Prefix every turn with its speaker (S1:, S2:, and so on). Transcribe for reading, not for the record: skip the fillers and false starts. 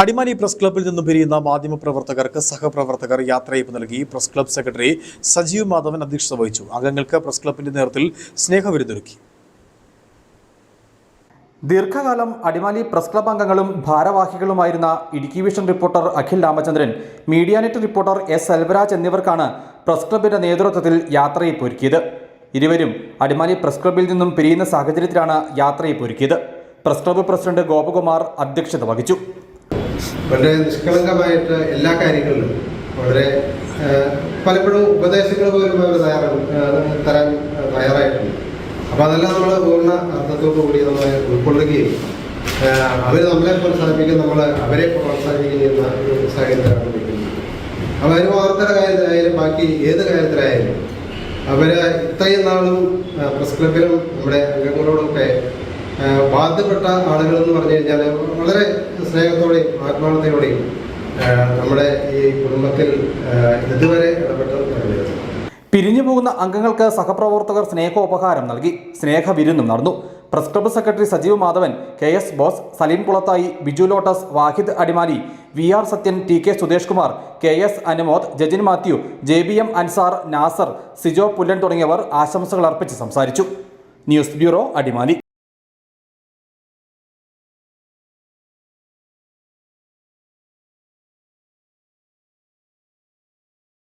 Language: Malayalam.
S1: അടിമാലി പ്രസ് ക്ലബ്ബിൽ നിന്നും പിരിയുന്ന മാധ്യമപ്രവർത്തകർക്ക് സഹപ്രവർത്തകർ യാത്രയയപ്പ് നൽകി. Press club secretary Sajeev Madhavan അധ്യക്ഷത വഹിച്ചു. അംഗങ്ങൾക്ക് പ്രസ് ക്ലബ്ബിന്റെ നേതൃത്വത്തിൽ സ്നേഹവിരുന്നൊരുക്കി.
S2: ദീർഘകാലം അടിമാലി പ്രസ് ക്ലബ്ബ് അംഗങ്ങളും ഭാരവാഹികളുമായിരുന്ന Idukki vision reporter Akhil Ramachandran, Medianet reporter S Selvaraj എന്നിവർക്കാണ് പ്രസ് ക്ലബ്ബിന്റെ നേതൃത്വത്തിൽ യാത്രയയപ്പ് ഒരുക്കിയത്. ഇരുവരും അടിമാലി പ്രസ് ക്ലബ്ബിൽ നിന്നും പിരിയുന്ന സാഹചര്യത്തിലാണ് യാത്രയയപ്പ് ഒരുക്കിയത്. പ്രസ് ക്ലബ്ബ് പ്രസിഡന്റ് ഗോപകുമാർ അധ്യക്ഷത വഹിച്ചു.
S3: വളരെ നിഷ്കളങ്കമായിട്ട് എല്ലാ കാര്യങ്ങളിലും വളരെ പലപ്പോഴും ഉപദേശങ്ങൾ പോലും അവർ തരാൻ തയ്യാറായിട്ടുണ്ട്. അപ്പോൾ അതെല്ലാം നമ്മൾ പൂർണ്ണ അർത്ഥത്തോടു കൂടി നമ്മൾ ഉൾക്കൊള്ളുകയും അവർ നമ്മളെ പ്രോത്സാഹിപ്പിക്കും, നമ്മൾ അവരെ പ്രോത്സാഹിപ്പിക്കുന്ന ഒരു സാഹചര്യത്തിലാണ് നിൽക്കുന്നത്. അപ്പോൾ അതിന് വാർത്തയുടെ കാര്യത്തിലായാലും ബാക്കി ഏത് കാര്യത്തിലായാലും അവർ ഇത്രയും നാളും പ്രസ് ക്ലബിലും നമ്മുടെ അംഗങ്ങളോടൊക്കെ ബാധ്യപ്പെട്ട ആളുകളെന്ന് പറഞ്ഞു കഴിഞ്ഞാൽ വളരെ സ്നേഹത്തോടെയും ആത്മാർത്ഥതയോടെയും നമ്മുടെ ഈ കുടുംബത്തിൽ ഇതുവരെ ഇടപെട്ട്
S2: പിരിഞ്ഞു പോകുന്ന അംഗങ്ങൾക്ക് സഹപ്രവർത്തകർ സ്നേഹോപഹാരം നൽകി. സ്നേഹവിരുന്നും നടന്നു. Press club secretary Sajeev Madhavan, KS Bose, Saleem Kulathayi, Biju Lotus, Wahid Adimali, VR Sathyan, TK Sudesh Kumar, KS Anumod, Jajin Mathew, JBM Ansar, Nasar, Sijo Pullan തുടങ്ങിയവർ ആശംസകൾ അർപ്പിച്ച് സംസാരിച്ചു. News bureau, Adimali.